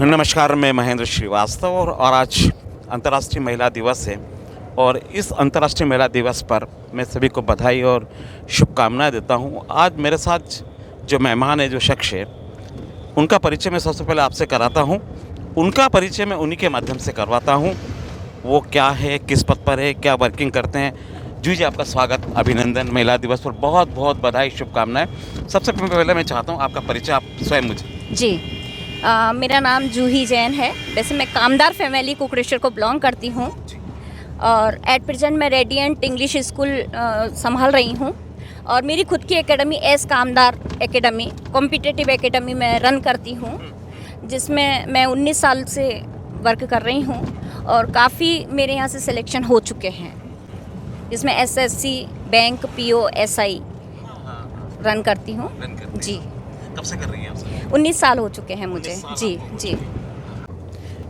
नमस्कार, मैं महेंद्र श्रीवास्तव और आज अंतर्राष्ट्रीय महिला दिवस है और इस अंतर्राष्ट्रीय महिला दिवस पर मैं सभी को बधाई और शुभकामनाएं देता हूं। आज मेरे साथ जो मेहमान है, जो शख्स है, उनका परिचय मैं सबसे पहले आपसे कराता हूं। उनका परिचय मैं उन्हीं के माध्यम से करवाता हूं। वो क्या है, किस पद पर है, क्या वर्किंग करते हैं। जी, आपका स्वागत, अभिनंदन। महिला दिवस पर बहुत बहुत बधाई, शुभकामनाएं। सबसे पहले मैं चाहता हूँ आपका परिचय आप स्वयं मुझे। जी, मेरा नाम जूही जैन है। वैसे मैं कामदार फैमिली कुकरेश्वर को बिलोंग करती हूँ और एट प्रेजेंट मैं रेडियंट इंग्लिश स्कूल संभाल रही हूँ और मेरी खुद की एकेडमी एस कामदार एकेडमी, कॉम्पिटिटिव एकेडमी मैं रन करती हूँ, जिसमें मैं 19 साल से वर्क कर रही हूँ और काफ़ी मेरे यहाँ से सिलेक्शन हो चुके हैं, जिसमें SSC, bank, PO, SI run करती हूँ। जी, कब से कर रही हैं आप? 19 साल हो चुके हैं मुझे। जी जी।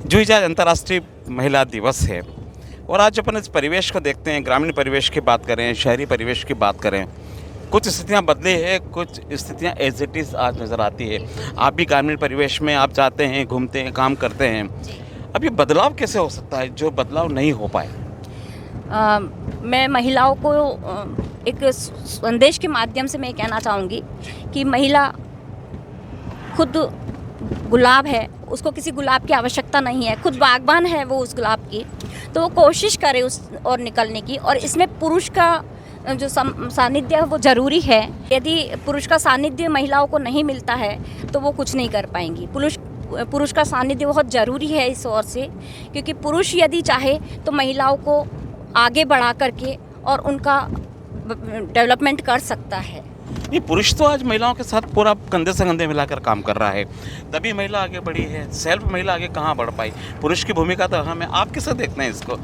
जो आज अंतर्राष्ट्रीय महिला दिवस है और आज अपन इस परिवेश को देखते हैं, ग्रामीण परिवेश की बात करें, शहरी परिवेश की बात करें, कुछ स्थितियां बदली है, कुछ स्थितियां एज इट इज़ आज नज़र आती है। आप भी ग्रामीण परिवेश में आप जाते हैं, घूमते हैं, काम करते हैं। अब ये बदलाव कैसे हो सकता है जो बदलाव नहीं हो पाए? मैं महिलाओं को एक संदेश के माध्यम से मैं कहना चाहूँगी कि महिला खुद गुलाब है, उसको किसी गुलाब की आवश्यकता नहीं है, खुद बागबान है वो उस गुलाब की, तो वो कोशिश करे उस और निकलने की। और इसमें पुरुष का जो सानिध्य है वो ज़रूरी है। यदि पुरुष का सानिध्य महिलाओं को नहीं मिलता है तो वो कुछ नहीं कर पाएंगी। पुरुष का सानिध्य बहुत ज़रूरी है इस ओर से, क्योंकि पुरुष यदि चाहे तो महिलाओं को आगे बढ़ा करके और उनका डेवलपमेंट कर सकता है। ये पुरुष तो आज महिलाओं के साथ पूरा कंधे से कंधे मिलाकर काम कर रहा है, तभी महिला आगे बढ़ी है। सेल्फ महिला आगे कहाँ बढ़ पाई? पुरुष की भूमिका तो अहम है। आप किसे देखते हैं इसको?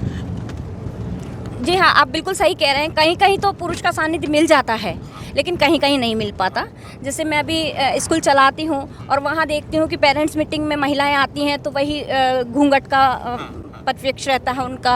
जी हाँ, आप बिल्कुल सही कह रहे हैं। कहीं कहीं तो पुरुष का सानिध्य मिल जाता है, लेकिन कहीं कहीं नहीं मिल पाता। जैसे मैं अभी स्कूल चलाती हूँ और वहाँ देखती हूँ कि पेरेंट्स मीटिंग में महिलाएं आती हैं तो वही घूंघट का परिप्रेक्ष्य रहता है उनका।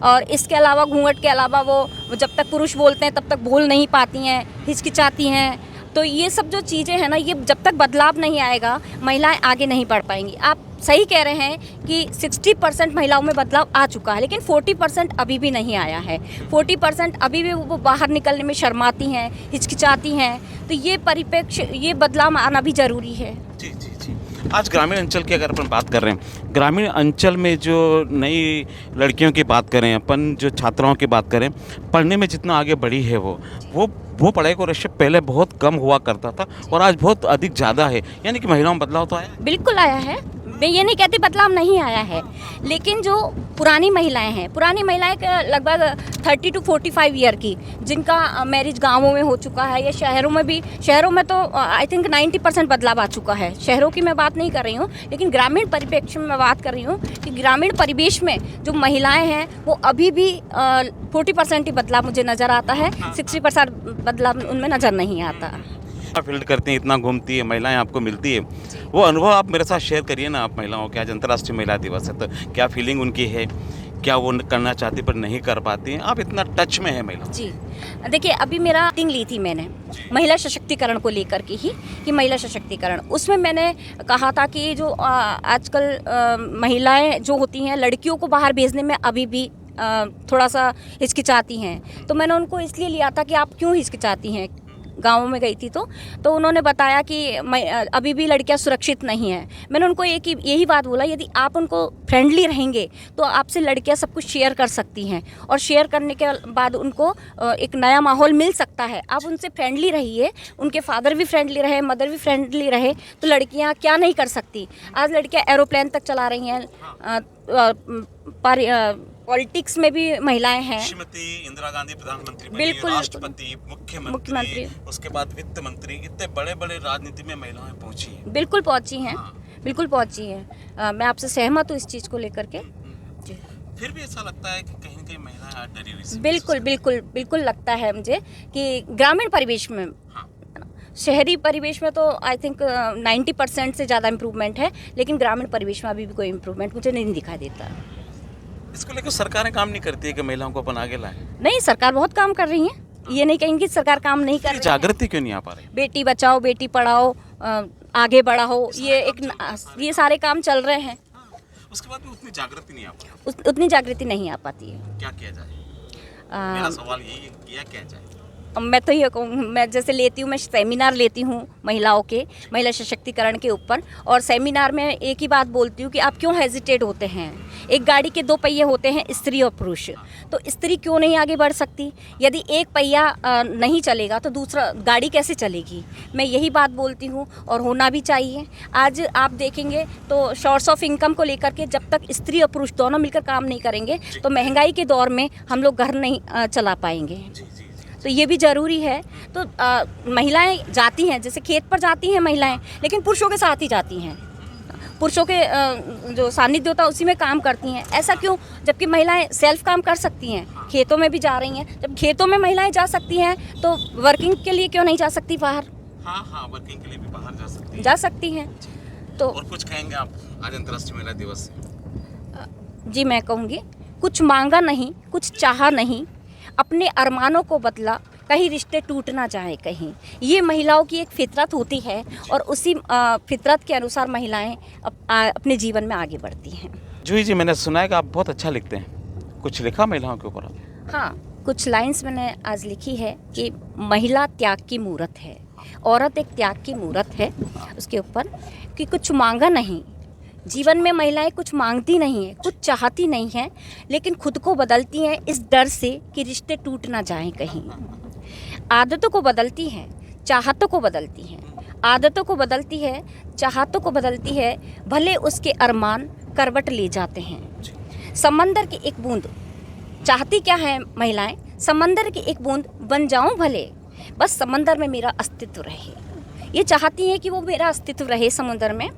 और इसके अलावा, घूंघट के अलावा, वो जब तक पुरुष बोलते हैं तब तक बोल नहीं पाती हैं, हिचकिचाती हैं। तो ये सब जो चीज़ें हैं ना, ये जब तक बदलाव नहीं आएगा महिलाएं आगे नहीं बढ़ पाएंगी। आप सही कह रहे हैं कि 60% महिलाओं में बदलाव आ चुका है, लेकिन 40% अभी भी नहीं आया है। 40% अभी भी वो बाहर निकलने में शर्माती हैं, हिचकिचाती हैं। तो ये परिप्रेक्ष्य, ये बदलाव आना भी ज़रूरी है। जी जी जी। आज ग्रामीण अंचल की अगर अपन बात कर रहे हैं, ग्रामीण अंचल में जो नई लड़कियों की बात करें, अपन जो छात्राओं की बात करें, पढ़ने में जितना आगे बढ़ी है वो पढ़ाई को रेशो पहले बहुत कम हुआ करता था और आज बहुत अधिक ज़्यादा है। यानी कि महिलाओं में बदलाव तो आया? बिल्कुल आया है। मैं ये नहीं कहती बदलाव नहीं आया है, लेकिन जो पुरानी महिलाएं हैं, पुरानी महिलाएं लगभग 30 to 45 ईयर की, जिनका मैरिज गांवों में हो चुका है या शहरों में भी, शहरों में तो आई थिंक 90% बदलाव आ चुका है। शहरों की मैं बात नहीं कर रही हूँ, लेकिन ग्रामीण परिप्रेक्ष्य में मैं बात कर रही हूँ कि ग्रामीण परिवेश में जो महिलाएं हैं वो अभी भी 40% ही बदलाव मुझे नज़र आता है। 60% बदलाव उनमें नज़र नहीं आता। फील्ड करती हैं, इतना घूमती है, महिलाएं आपको मिलती है, वो अनुभव आप मेरे साथ शेयर करिए ना। आप महिलाओं के, आज अंतर्राष्ट्रीय महिला दिवस है, तो क्या फीलिंग उनकी है, क्या वो करना चाहती पर नहीं कर पाती हैं? आप इतना टच में है महिला? जी देखिए, अभी मेरा मीटिंग ली थी मैंने महिला सशक्तिकरण को लेकर के ही, कि महिला सशक्तिकरण, उसमें मैंने कहा था कि जो आजकल महिलाएं जो होती हैं, लड़कियों को बाहर भेजने में अभी भी थोड़ा सा हिचकिचाती हैं। तो मैंने उनको इसलिए लिया था कि आप क्यों हिचकिचाती हैं। गाँव में गई थी तो उन्होंने बताया कि अभी भी लड़कियां सुरक्षित नहीं हैं। मैंने उनको यही बात बोला, यदि आप उनको फ्रेंडली रहेंगे तो आपसे लड़कियां सब कुछ शेयर कर सकती हैं और शेयर करने के बाद उनको एक नया माहौल मिल सकता है। आप उनसे फ्रेंडली रहिए, उनके फादर भी फ्रेंडली रहे, मदर भी फ्रेंडली रहे, तो लड़कियां क्या नहीं कर सकती। आज लड़कियां एरोप्लेन तक चला रही हैं, पॉलिटिक्स में भी महिलाएं हैं। श्रीमती इंदिरा गांधी प्रधानमंत्री बनी, बिल्कुल, राष्ट्रपति, मुख्यमंत्री, उसके बाद वित्त मंत्री, इतने बड़े बड़े राजनीति में महिलाएं पहुंची हैं। बिल्कुल पहुंची हैं। बिल्कुल पहुंची हैं। मैं आपसे सहमत हूँ इस चीज़ को लेकर के। जी। फिर भी ऐसा लगता है कि कहीं ना कहीं महिलाएं डरी हुई? बिल्कुल बिल्कुल बिल्कुल लगता है मुझे कि ग्रामीण परिवेश में, शहरी परिवेश में तो आई थिंक 90% से ज़्यादा इम्प्रूवमेंट है, लेकिन ग्रामीण परिवेश में अभी भी कोई इम्प्रूवमेंट मुझे नहीं दिखाई देता। इसको लेकर सरकारें काम नहीं करती है कि महिलाओं को अपन आगे लाएं? नहीं, सरकार बहुत काम कर रही है। ये नहीं कहेंगे सरकार काम नहीं कर रही है। जागृति क्यों नहीं आ पा रही? बेटी बचाओ, बेटी पढ़ाओ, आगे बढ़ा हो, ये सारे काम चल रहे हैं। उसके बाद भी उतनी जागृति नहीं आ पाती। उतनी जागृति नहीं आ पाती है। क्या किया जाए? आ, मेरा सवाल यही है, किया क्या जाए? मैं तो ये कहूँ, मैं जैसे लेती हूँ, मैं सेमिनार लेती हूँ महिलाओं के, महिला सशक्तिकरण के ऊपर, और सेमिनार में एक ही बात बोलती हूँ कि आप क्यों हेजिटेट होते हैं। एक गाड़ी के दो पहिए होते हैं, स्त्री और पुरुष, तो स्त्री क्यों नहीं आगे बढ़ सकती? यदि एक पहिया नहीं चलेगा तो दूसरा गाड़ी कैसे चलेगी? मैं यही बात बोलती हूँ, और होना भी चाहिए। आज आप देखेंगे तो सोर्स ऑफ इनकम को लेकर के जब तक स्त्री और पुरुष दोनों मिलकर काम नहीं करेंगे तो महंगाई के दौर में हम लोग घर नहीं चला पाएंगे। तो ये भी ज़रूरी है। तो महिलाएं जाती हैं, जैसे खेत पर जाती हैं महिलाएं, लेकिन पुरुषों के साथ ही जाती हैं। पुरुषों के जो सानिध्य होता है उसी में काम करती हैं। ऐसा क्यों? जबकि महिलाएं सेल्फ काम कर सकती हैं, खेतों में भी जा रही हैं। जब खेतों में महिलाएं जा सकती हैं तो वर्किंग के लिए क्यों नहीं जा सकती बाहर? हाँ, वर्किंग के लिए भी बाहर जा सकती हैं। तो और कुछ कहेंगे आप आज अंतर्राष्ट्रीय महिला दिवस? जी, मैं कहूँगी, कुछ मांगा नहीं, कुछ चाहा नहीं, अपने अरमानों को बदला, कहीं रिश्ते टूट ना जाए कहीं। ये महिलाओं की एक फितरत होती है, और उसी फितरत के अनुसार महिलाएं अपने जीवन में आगे बढ़ती हैं। जूही जी, मैंने सुना है कि आप बहुत अच्छा लिखते हैं। कुछ लिखा महिलाओं के ऊपर? हाँ, कुछ लाइंस मैंने आज लिखी है कि महिला त्याग की मूरत है, औरत एक त्याग की मूरत है। उसके ऊपर कि कुछ मांगा नहीं, जीवन में महिलाएं कुछ मांगती नहीं है, कुछ चाहती नहीं है, लेकिन खुद को बदलती हैं इस डर से कि रिश्ते टूट ना जाएं कहीं। आदतों को बदलती हैं, चाहतों को बदलती हैं, आदतों को बदलती है, चाहतों को बदलती है, भले उसके अरमान करवट ले जाते हैं। समंदर की एक बूंद चाहती क्या है महिलाएं? समंदर की एक बूंद बन जाऊं भले, बस समंदर में मेरा अस्तित्व रहे। ये चाहती हैं कि वो मेरा अस्तित्व रहे समुद्र में,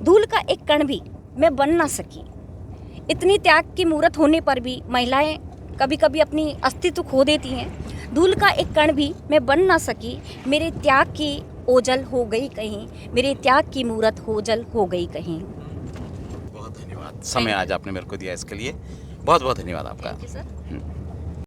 धूल का एक कण भी मैं बन ना सकी। इतनी त्याग की मूरत होने पर भी महिलाएं कभी कभी अपनी अस्तित्व खो देती हैं। धूल का एक कण भी मैं बन ना सकी, मेरे त्याग की ओझल हो गई कहीं, मेरे त्याग की मूरत ओझल हो गई कहीं। बहुत धन्यवाद, समय आज आपने मेरे को दिया, इसके लिए बहुत बहुत धन्यवाद आपका। Thank you sir.